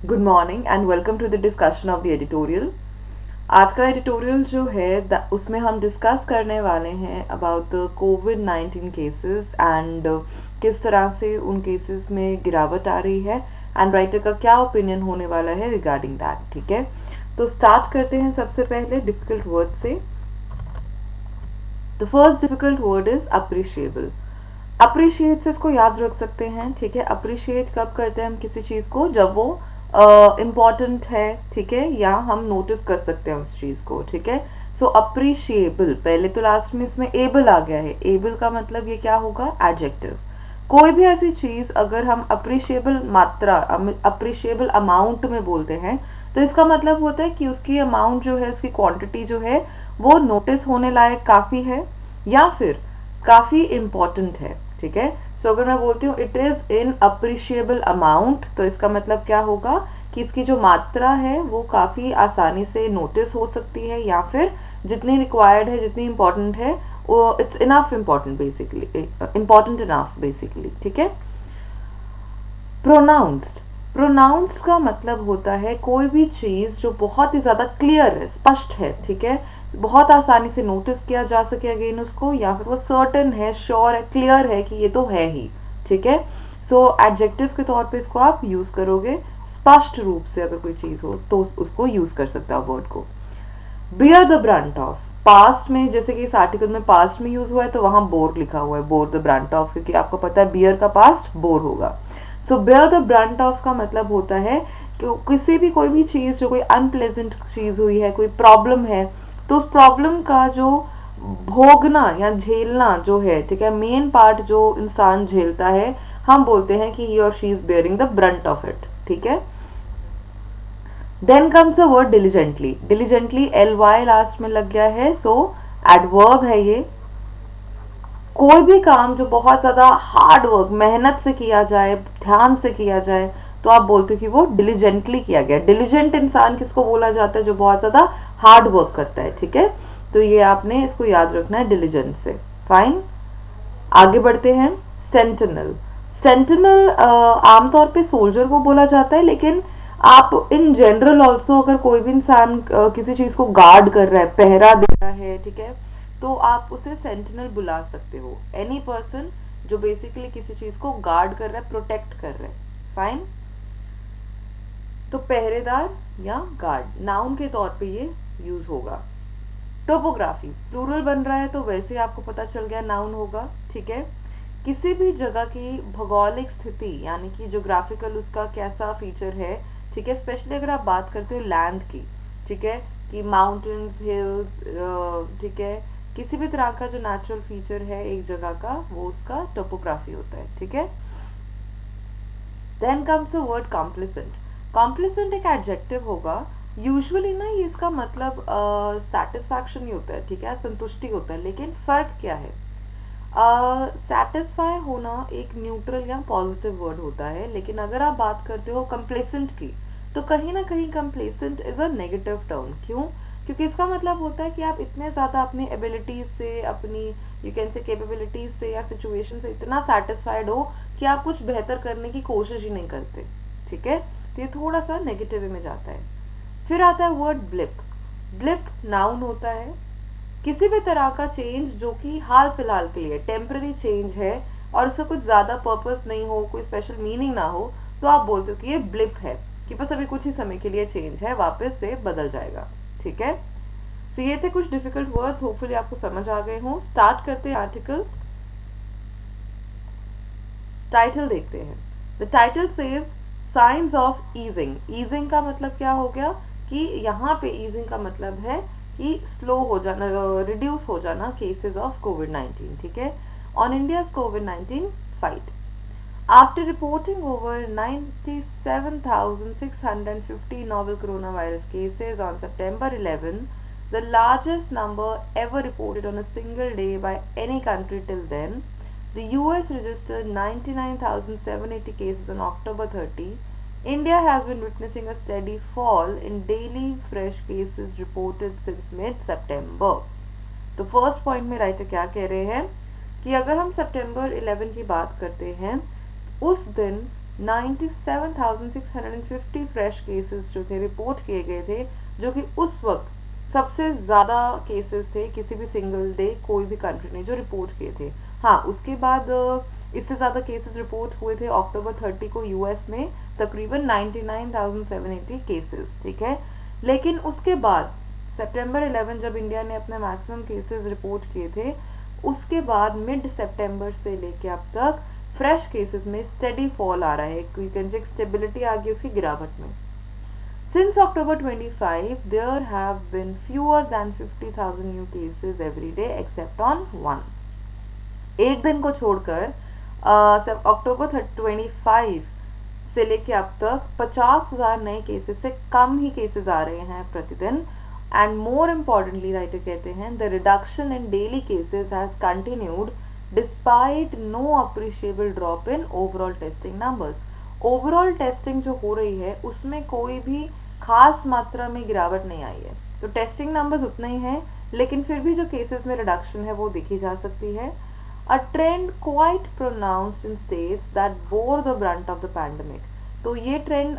Good morning and welcome to the discussion of the editorial. आज का editorial जो है उसमें हम डिस्कस करने वाले हैं about the covid cases and किस तरह से उन केसेस में गिरावट आ रही है एंड राइटर का क्या ओपिनियन होने वाला है रिगार्डिंग दैट। ठीक है, तो स्टार्ट करते हैं सबसे पहले डिफिकल्ट वर्ड से। The first difficult word is appreciable. Appreciate से इसको याद रख सकते हैं। ठीक है, अप्रिशिएट कब करते हैं हम किसी चीज़ को, जब वो इम्पॉर्टेंट है। ठीक है, या हम नोटिस कर सकते हैं उस चीज़ को। ठीक है, सो अप्रिशिएबल, पहले तो लास्ट में इसमें एबल आ गया है। एबल का मतलब ये क्या होगा, एडजेक्टिव। कोई भी ऐसी चीज़ अगर हम अप्रिशिएबल मात्रा, अप्रिशिएबल अमाउंट में बोलते हैं, तो इसका मतलब होता है कि उसकी अमाउंट जो है, उसकी क्वांटिटी जो है वो नोटिस होने लायक काफ़ी है या फिर काफ़ी इम्पॉर्टेंट है। ठीक है, सो अगर मैं बोलती हूँ it is in appreciable amount, तो इसका मतलब क्या होगा कि इसकी जो मात्रा है वो काफ़ी आसानी से नोटिस हो सकती है, या फिर जितनी रिक्वायर्ड है, जितनी इम्पॉर्टेंट है, वो it's enough important, basically important enough basically. ठीक है, प्रोनाउंस्ड। प्रोनाउंस्ड का मतलब होता है कोई भी चीज़ जो बहुत ही ज़्यादा क्लियर है, स्पष्ट है। ठीक है, बहुत आसानी से नोटिस किया जा सके अगेन उसको, या फिर वो सर्टेन है, श्योर है, क्लियर है कि ये तो है ही। ठीक है, सो एडजेक्टिव के तौर पे इसको आप यूज़ करोगे। स्पष्ट रूप से अगर कोई चीज़ हो तो उसको यूज़ कर सकते हो वर्ड को। Bear the brunt of, past में, जैसे कि इस आर्टिकल में पास्ट में यूज हुआ है तो वहां बोर लिखा हुआ है, बोर द ब्रंट ऑफ, क्योंकि आपको पता है बियर का पास्ट बोर होगा। सो बियर द ब्रंट ऑफ का मतलब होता है कि किसी भी, कोई भी चीज जो कोई अनप्लेजेंट चीज हुई है, कोई प्रॉब्लम है, तो उस प्रॉब्लम का जो भोगना या झेलना जो है, ठीक है, मेन पार्ट जो इंसान झेलता है, हम बोलते हैं कि ही और she is bearing the brunt of it. ठीक है, then comes the word diligently. Diligently L Y last में लग गया है, सो एडवर्ब है ये। कोई भी काम जो बहुत ज्यादा हार्ड वर्क, मेहनत से किया जाए, ध्यान से किया जाए, तो आप बोलते हो कि वो डिलीजेंटली किया गया। डिलीजेंट इंसान किसको बोला जाता है, जो बहुत ज्यादा हार्ड वर्क करता है। ठीक है, तो ये आपने इसको याद रखना है डिलीजेंट से। फाइन, आगे बढ़ते हैं। सेंटिनल। सेंटिनल आमतौर पे सोल्जर को बोला जाता है, लेकिन आप इन जनरल ऑल्सो अगर कोई भी इंसान किसी चीज को गार्ड कर रहा है, पहरा दे रहा है, ठीक है, तो आप उसे सेंटिनल बुला सकते हो। एनी पर्सन जो बेसिकली किसी चीज को गार्ड कर रहा है, प्रोटेक्ट कर रहा है। फाइन, तो पहरेदार या गार्ड, नाउन के तौर पे ये यूज होगा। टोपोग्राफी प्लूरल बन रहा है, तो वैसे आपको पता चल गया नाउन होगा। ठीक है, किसी भी जगह की भौगोलिक स्थिति, यानी कि जोग्राफिकल उसका कैसा फीचर है। ठीक है, स्पेशली अगर आप बात करते हो लैंड की, ठीक है, कि माउंटेन्स, हिल्स, ठीक है, किसी भी तरह का जो नेचुरल फीचर है एक जगह का, वो उसका टोपोग्राफी होता है। ठीक है, then comes the word complacent. Complacent एक एडजेक्टिव होगा। यूजुअली ना ये इसका मतलब सेटिस्फैक्शन ही होता है, ठीक है, संतुष्टि होता है, लेकिन फर्क क्या है, सेटिस्फाई होना एक न्यूट्रल या पॉजिटिव वर्ड होता है, लेकिन अगर आप बात करते हो कंप्लेसेंट की, तो कहीं ना कहीं complacent is a negative term. क्यों, क्योंकि इसका मतलब होता है कि आप इतने ज़्यादा अपनी एबिलिटीज से, अपनी यू कैन से कैपेबिलिटीज से या सिचुएशन से इतना सेटिस्फाइड हो कि आप कुछ बेहतर करने की कोशिश ही नहीं करते। ठीक है, तो ये थोड़ा सा नेगेटिव में जाता है। फिर आता है वर्ड ब्लिप। ब्लिप नाउन होता है। किसी भी तरह का चेंज जो कि हाल फिलहाल के लिए टेम्पररी चेंज है और उसका कुछ ज्यादा पर्पस नहीं हो, कोई स्पेशल मीनिंग ना हो, तो आप बोलते हो कि ये ब्लिप है, कि बस अभी कुछ ही समय के लिए चेंज है, वापस से बदल जाएगा। ठीक है, तो ये थे कुछ डिफिकल्ट वर्ड्स, होपफुली आपको समझ आ गए हों। स्टार्ट करते हैं आर्टिकल। टाइटल देखते हैं। The title says science of easing. Easing का मतलब क्या हो गया, कि यहाँ पे ईजिंग का मतलब है कि स्लो हो जाना, रिड्यूस हो जाना केसेस ऑफ कोविड-19। ठीक है, on India's covid fight. After reporting over 97,650 novel coronavirus cases on September 11, the largest number ever reported on a single day by any country till then, the US registered 99,780 cases on October 30. India has been witnessing a steady fall in daily fresh cases reported since mid-September. तो first point में writer क्या कह रहे हैं कि अगर हम सितंबर 11 की बात करते हैं, उस दिन 97,650 फ्रेश केसेस जो थे रिपोर्ट किए गए थे, जो कि उस वक्त सबसे ज़्यादा केसेस थे किसी भी सिंगल डे कोई भी कंट्री ने जो रिपोर्ट किए थे। हाँ, उसके बाद इससे ज़्यादा केसेस रिपोर्ट हुए थे अक्टूबर 30 को यूएस में, तकरीबन 99,780 केसेस, ठीक है। लेकिन उसके बाद सितंबर 11 जब इंडिया ने अपने मैक्सिमम केसेस रिपोर्ट किए थे, उसके बाद मिड सितंबर से लेके अब तक फ्रेश केसेस में स्टेडी फॉल आ रहा है, यू कैन से स्टेबिलिटी आ गई उसकी गिरावट में। Since October 25, there have been fewer than 50,000 new cases every day except on one. एक दिन को छोड़कर अक्टूबर 25 से लेके अब तक 50,000 नए केसेस से कम ही केसेस आ रहे हैं प्रतिदिन। एंड मोर इम्पॉर्टेंटली राइटर कहते हैं the reduction in daily cases has continued despite no appreciable drop in overall testing numbers. Overall testing जो हो रही है उसमें कोई भी खास मात्रा में गिरावट नहीं आई है। तो टेस्टिंग नंबर्स उतने ही हैं, लेकिन फिर भी जो केसेस में रिडक्शन है वो देखी जा सकती है। A trend quite pronounced in states that bore the brunt of the pandemic. तो ये ट्रेंड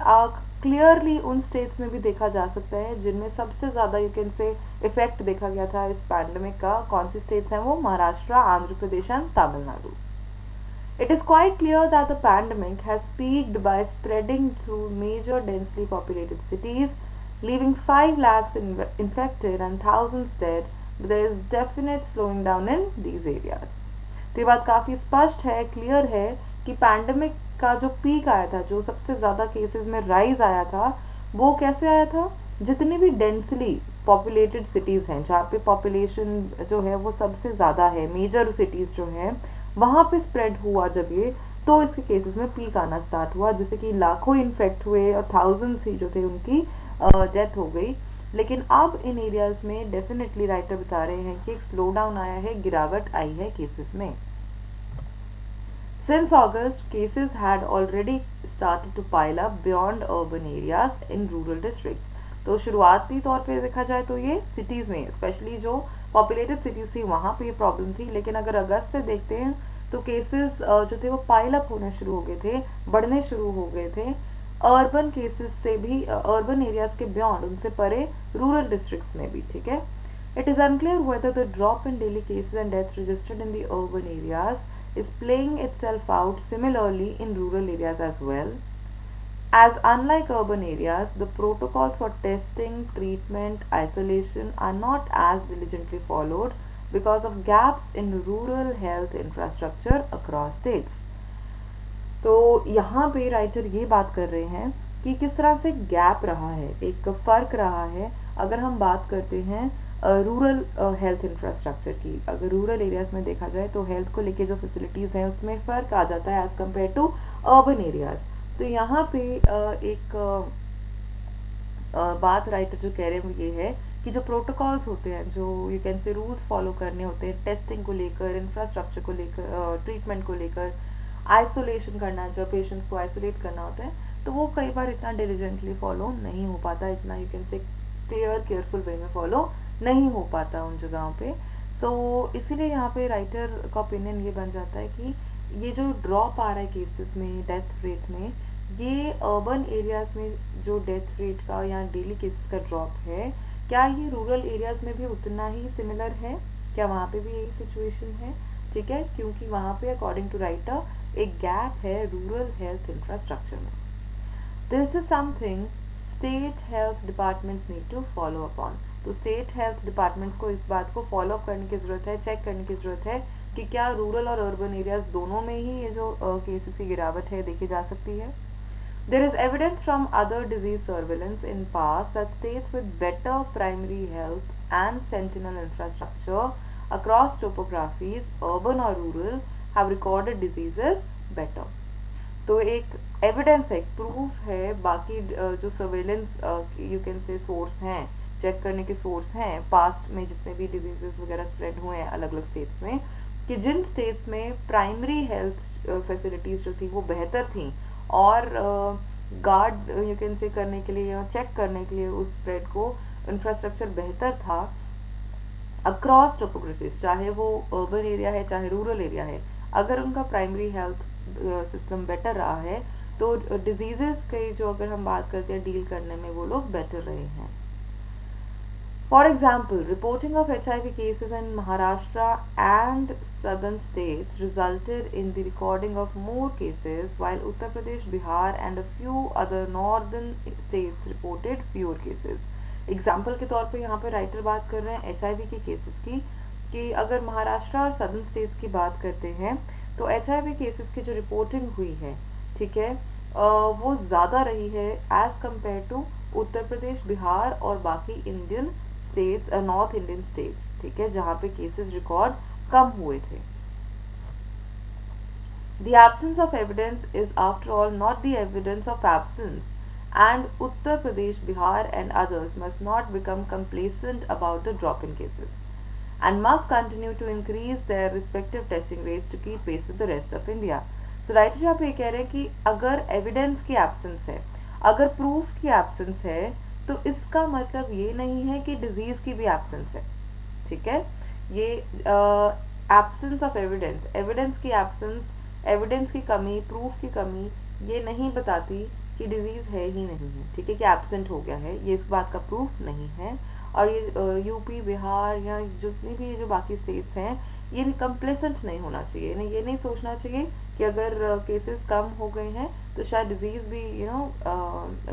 क्लियरली उन स्टेट्स में भी देखा जा सकता है जिनमें सबसे ज़्यादा यू कैन से इफेक्ट देखा गया था इस पैंडमिक का। कौन सी स्टेट्स हैं वो? Maharashtra, Andhra Pradesh and Tamil Nadu. It is quite clear that the pandemic has peaked by spreading through major densely populated cities, leaving 5 lakhs infected and thousands dead, but there is definite slowing down in these areas. तो ये बात काफ़ी स्पष्ट है, clear है कि pandemic का जो पीक आया था, जो सबसे ज़्यादा केसेस में राइज आया था, वो कैसे आया था? जितनी भी डेंसली पॉपुलेटेड सिटीज़ हैं, जहाँ पे पॉपुलेशन जो है वो सबसे ज़्यादा है, मेजर सिटीज़ जो हैं, वहाँ पे स्प्रेड हुआ जब ये, तो इसके केसेस में पीक आना स्टार्ट हुआ, जिससे कि लाखों इन्फेक्ट हुए और थाउजेंड्स ही जो थे उनकी डेथ हो गई। लेकिन अब इन एरियाज में डेफिनेटली राइटर बता रहे हैं कि एक स्लो डाउन आया है, गिरावट आई है केसेस में। Since August, cases had already started to pile up beyond urban areas in rural districts. तो शुरुआती तौर पे देखा जाए तो ये सिटीज़ में, स्पेशली जो पॉपुलेटेड सिटीज़ थी वहाँ पे ये प्रॉब्लम थी। लेकिन अगर अगस्त से देखते हैं तो केसेस जो थे वो पाइल अप होने शुरू हो गए थे, बढ़ने शुरू हो गए थे अर्बन केसेस से भी, अर्बन एरियाज के बियॉन्ड, उनसे परे रूरल डिस्ट्रिक्ट्स में भी, ठीक है। It is unclear whether the drop in daily cases and deaths registered in the urban areas is playing itself out similarly in rural areas as well, as unlike urban areas, the protocols for testing, treatment, isolation are not as diligently followed because of gaps in rural health infrastructure across states. तो यहाँ पे writer ये बात कर रहे हैं कि किस तरह से गैप रहा है, एक फ़र्क रहा है। अगर हम बात करते हैं रूरल हेल्थ इंफ्रास्ट्रक्चर की, अगर रूरल एरियाज में देखा जाए तो हेल्थ को लेके जो फैसिलिटीज़ हैं उसमें फ़र्क आ जाता है as compare to urban areas. तो यहाँ पे एक बात राइटर जो कह रहे हैं वो ये है कि जो प्रोटोकॉल्स होते हैं, जो you can say rules follow करने होते हैं टेस्टिंग को लेकर, इंफ्रास्ट्रक्चर को लेकर, ट्रीटमेंट को लेकर, आइसोलेशन करना, जब पेशेंट्स को आइसोलेट करना होता है, तो वो कई बार इतना डिलीजेंटली फॉलो नहीं हो पाता, इतना यू कैन से केयरफुल वे में फॉलो नहीं हो पाता उन जगहों पे। तो इसीलिए यहाँ पे राइटर का ओपिनियन ये बन जाता है कि ये जो ड्रॉप आ रहा है केसेस में, डेथ रेट में, ये अर्बन एरियाज में जो डेथ रेट का या डेली केसेस का ड्रॉप है, क्या ये रूरल एरियाज में भी उतना ही सिमिलर है? क्या वहाँ पे भी यही सिचुएशन है? ठीक है, क्योंकि वहाँ पे अकॉर्डिंग टू राइटर एक गैप है रूरल हेल्थ इंफ्रास्ट्रक्चर में। This is something state health departments need to follow upon. तो स्टेट हेल्थ डिपार्टमेंट्स को इस बात को फॉलो अप करने की ज़रूरत है, चेक करने की ज़रूरत है कि क्या रूरल और अर्बन एरियाज दोनों में ही ये जो केसेस की गिरावट है देखी जा सकती है। There is evidence from other disease surveillance in past that states with better primary health and sentinel infrastructure across topographies, urban or rural, have recorded diseases better. तो एक एविडेंस है, एक प्रूफ है, बाकी जो surveillance you can say source हैं, check करने के सोर्स हैं पास्ट में जितने भी डिजीजेस वगैरह स्प्रेड हुए हैं अलग अलग स्टेट्स में, कि जिन स्टेट्स में प्राइमरी हेल्थ फैसिलिटीज़ जो थी वो बेहतर थी और गार्ड यू कैन से करने के लिए या चेक करने के लिए उस स्प्रेड को इंफ्रास्ट्रक्चर बेहतर था अक्रॉस टोपोग्राफीज, चाहे वो अर्बन एरिया है चाहे रूरल एरिया है, अगर उनका प्राइमरी हेल्थ सिस्टम बेटर रहा है तो डिजीजेस के जो अगर हम बात करते हैं डील करने में वो लोग बेटर रहे हैं. For example, reporting of HIV cases in Maharashtra and southern states resulted in the recording of more cases, while Uttar Pradesh, Bihar, and a few other northern states reported fewer cases. Example के तौर पे यहाँ पे writer बात कर रहे हैं HIV के केसेस की, कि अगर महाराष्ट्र और सदर्न स्टेट्स की बात करते हैं तो HIV केसेस की जो रिपोर्टिंग हुई है, ठीक है, वो ज़्यादा रही है as compare to Uttar Pradesh, Bihar और बाकी Indian states, north Indian states, ठीक है, जहाँ पे केसेस रिकॉर्ड कम हुए थे. The absence of evidence is after all not the evidence of absence, and Uttar Pradesh, Bihar and others must not become complacent about the drop in cases and must continue to increase their respective testing rates to keep pace with the rest of India. So writer यहाँ पे ये कह रहे हैं कि अगर evidence की absence है, अगर प्रूफ की एब्सेंस है, तो इसका मतलब ये नहीं है कि डिजीज की भी एब्सेंस है. ठीक है, ये एब्सेंस ऑफ एविडेंस, एविडेंस की एब्सेंस, एविडेंस की कमी, प्रूफ की कमी, ये नहीं बताती कि डिजीज है ही नहीं है. ठीक है, कि एब्सेंट हो गया है, ये इस बात का प्रूफ नहीं है. और ये यूपी, बिहार या जितनी भी जो बाकी स्टेट्स हैं, ये कंप्लेसेंट नहीं होना चाहिए, ये नहीं सोचना चाहिए कि अगर केसेस कम हो गए हैं तो शायद डिजीज भी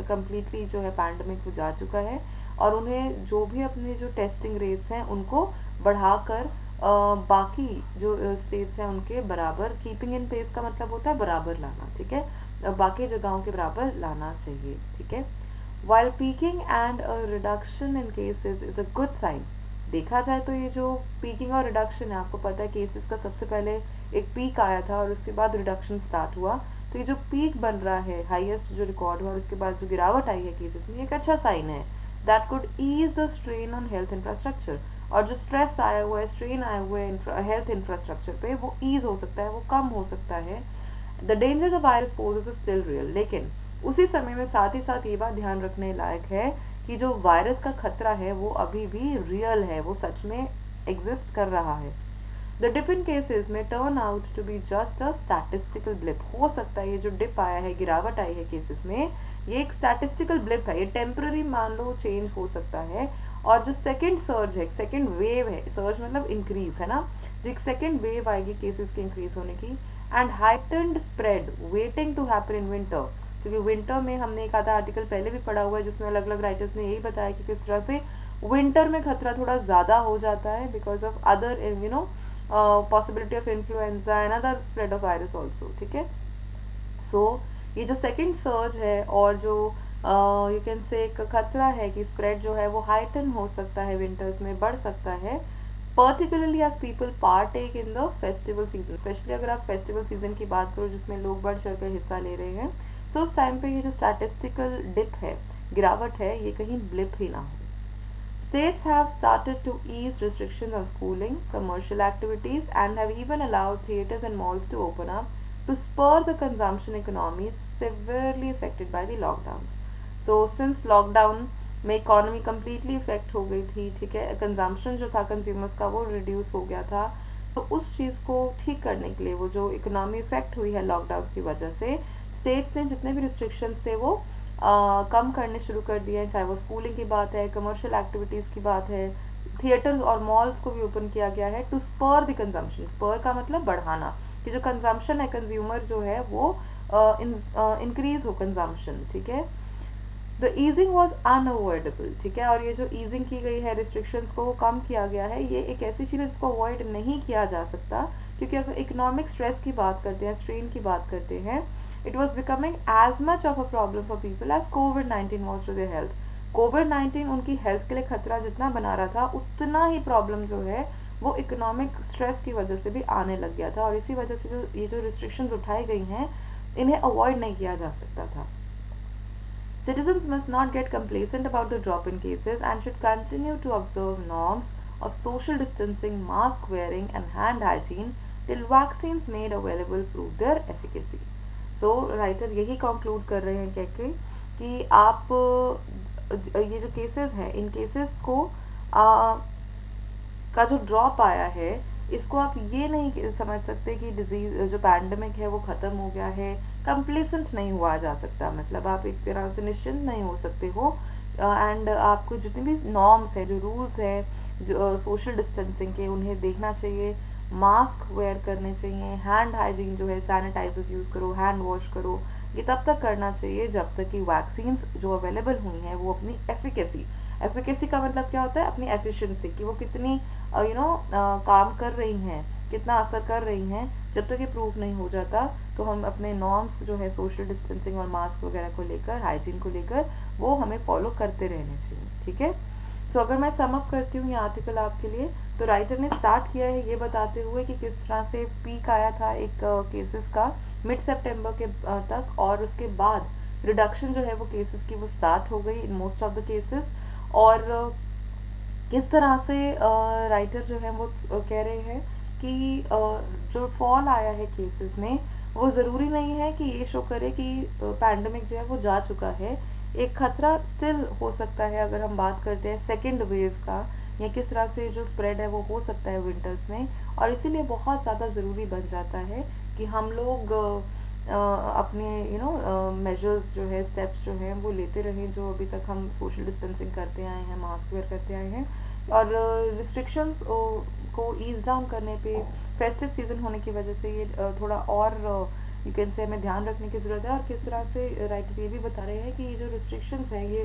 कंप्लीटली जो है पैंडमिक हो जा चुका है, और उन्हें जो भी अपने जो टेस्टिंग रेट्स हैं उनको बढ़ाकर बाकी जो स्टेट्स हैं उनके बराबर, कीपिंग इन पेस का मतलब होता है बराबर लाना. ठीक है, बाकी जगहों के बराबर लाना चाहिए. ठीक है, while peaking and a reduction in cases is a good sign. देखा जाए तो ये जो पीकिंग और रिडक्शन है, आपको पता है केसेस का सबसे पहले एक पीक आया था और उसके बाद रिडक्शन स्टार्ट हुआ, तो ये जो पीक बन रहा है, हाईएस्ट जो रिकॉर्ड हुआ और उसके बाद जो गिरावट आई है केसेस में, एक अच्छा साइन है. That could ease the strain on health infrastructure. और जो स्ट्रेस आया हुआ है, स्ट्रेन आया हुआ है हेल्थ इंफ्रास्ट्रक्चर पे, वो ईज हो सकता है, वो कम हो सकता है. The danger the virus poses is still real. लेकिन उसी समय में साथ ही साथ ये बात ध्यान रखने लायक है कि जो वायरस का खतरा है वो अभी भी रियल है, वो सच में एग्जिस्ट कर रहा है. द डिप इन केसेस में turn out to be just a statistical blip. हो सकता है ये जो डिप आया है, गिरावट आई है केसेस में, ये एक स्टैटिस्टिकल ब्लिप है, ये टेम्पररी मान लो चेंज हो सकता है. और जो सेकेंड सर्ज है, सेकेंड वेव है, सर्ज मतलब इंक्रीज है ना, जो एक सेकेंड वेव आएगी केसेस के इंक्रीज होने की, and heightened spread waiting to happen in winter. क्योंकि विंटर में हमने एक आधा आर्टिकल पहले भी पढ़ा हुआ है जिसमें अलग अलग राइटर्स ने यही बताया कि किस तरह से विंटर में खतरा थोड़ा ज़्यादा हो जाता है because of other possibility of influenza and other spread of virus also. ठीक है, सो ये जो सेकेंड सर्ज है और जो यू कैन से एक खतरा है कि स्प्रेड जो है वो हाइटन हो सकता है, विंटर्स में बढ़ सकता है, particularly as people partake in the festival season. Specially अगर आप फेस्टिवल सीजन की बात करो जिसमें लोग बढ़ चढ़ कर हिस्सा ले रहे हैं, तो उस टाइम पे ये जो स्टैटिस्टिकल डिप है, गिरावट है, ये कहीं ब्लिप ही ना हो. States have started to ease restrictions on schooling, commercial activities, and have even allowed theaters and malls to open up to spur the consumption economy severely affected by the lockdowns. So, since lockdown में economy completely effect हो गई थी, ठीक है, consumption जो था consumers का वो रिड्यूस हो गया था, तो उस चीज़ को ठीक करने के लिए, वो जो इकोनॉमी इफेक्ट हुई है लॉकडाउन की वजह से, स्टेट्स ने जितने भी रिस्ट्रिक्शंस थे वो कम करने शुरू कर दिए हैं. चाहे वो स्कूलिंग की बात है, कमर्शियल एक्टिविटीज़ की बात है, थिएटर्स और मॉल्स को भी ओपन किया गया है to spur the consumption. Spur का मतलब बढ़ाना, कि जो कंजम्पशन है, कंज्यूमर जो है वो इंक्रीज हो कंजम्पशन. ठीक है, द ईजिंग वॉज अनअवॉइडेबल. ठीक है, और ये जो ईजिंग की गई है, रिस्ट्रिक्शंस को कम किया गया है, ये एक ऐसी चीज़ है जिसको अवॉइड नहीं किया जा सकता. क्योंकि अगर इकोनॉमिक स्ट्रेस की बात करते हैं, स्ट्रेन की बात करते हैं, it was becoming as much of a problem for people as COVID-19 was to their health. COVID-19 उनकी हेल्थ के लिए खतरा जितना बना रहा था, उतना ही प्रॉब्लम जो है वो इकोनॉमिक स्ट्रेस की वजह से भी आने लग गया था, और इसी वजह से जो ये जो रिस्ट्रिक्शंस उठाई गई हैं, इन्हें अवॉइड नहीं किया जा सकता था. Citizens must not get complacent about the drop in cases and should continue to observe norms of social distancing, mask wearing, and hand hygiene till vaccines made available prove their efficacy. So writer यही conclude कर रहे हैं कह के कि आप ये जो केसेस हैं, इन केसेस को का जो ड्रॉप आया है, इसको आप ये नहीं समझ सकते कि डिजीज जो पैंडमिक है वो ख़त्म हो गया है, कंप्लेसेंट नहीं हुआ जा सकता, मतलब आप एक तरह से निश्चिंत नहीं हो सकते हो। एंड आपको जितने भी नॉर्म्स है, जो रूल्स है, जो सोशल डिस्टेंसिंग के, उन्हें देखना चाहिए। मास्क वेयर करने चाहिए, हैंड हाइजीन जो है, सैनिटाइजर्स यूज़ करो, हैंड वॉश करो। ये तब तक करना चाहिए जब तक कि वैक्सीन जो अवेलेबल हुई हैं वो अपनी एफिकेसी, एफिकेसी का मतलब क्या होता है, अपनी एफिशिएंसी, कि वो कितनी काम कर रही हैं, कितना असर कर रही हैं, जब तक ये प्रूव नहीं हो जाता तो हम अपने नॉर्म्स जो है सोशल डिस्टेंसिंग और मास्क वगैरह को लेकर, हाइजीन को लेकर, वो हमें फॉलो करते रहने चाहिए। ठीक है। सो अगर मैं सम अप करती हूँ ये आर्टिकल आपके लिए, तो राइटर ने स्टार्ट किया है ये बताते हुए कि किस तरह से पीक आया था एक केसेस का मिड सितंबर के तक, और उसके बाद रिडक्शन जो है वो केसेस की वो स्टार्ट हो गई in most of the cases. और किस तरह से राइटर जो है वो कह रहे हैं कि जो फॉल आया है केसेस में, वो ज़रूरी नहीं है कि ये शो करे कि पैंडमिक जो है वो जा चुका है। एक खतरा स्टिल हो सकता है, अगर हम बात करते हैं सेकेंड वेव का, या किस तरह से जो स्प्रेड है वो हो सकता है विंटर्स में। और इसीलिए बहुत ज़्यादा ज़रूरी बन जाता है कि हम लोग अपने मेजर्स जो है, स्टेप्स जो हैं वो लेते रहें, जो अभी तक हम सोशल डिस्टेंसिंग करते आए हैं, मास्क वेयर करते आए हैं। और रिस्ट्रिक्शंस को ईज डाउन करने पे फेस्टिव सीजन होने की वजह से ये थोड़ा और यू कैन से हमें ध्यान रखने की ज़रूरत है। और किस तरह से राइटर ये भी बता रहे हैं कि ये जो रिस्ट्रिक्शंस हैं ये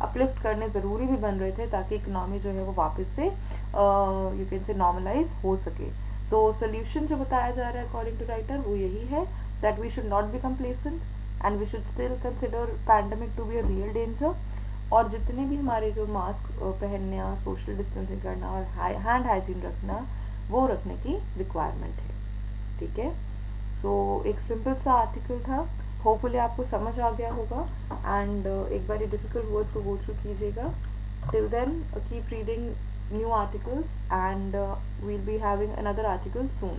अपलिफ्ट करने ज़रूरी भी बन रहे थे, ताकि इकनॉमी जो है वो वापस से यू कैन से नॉर्मलाइज हो सके। सो सोल्यूशन जो बताया जा रहा है अकॉर्डिंग टू राइटर वो यही है, that we should not be complacent and we should still consider pandemic to be a real danger. और जितने भी हमारे जो मास्क पहनना, सोशल डिस्टेंसिंग करना और हैंड हाइजीन रखना, वो रखने की रिक्वायरमेंट है। ठीक है। सो एक सिंपल सा आर्टिकल था, होपफुली आपको समझ आ गया होगा। एंड एक बार डिफिकल्ट वर्ड्स को गो थ्रू कीजिएगा। Till then keep reading new articles, and we'll be having another article soon.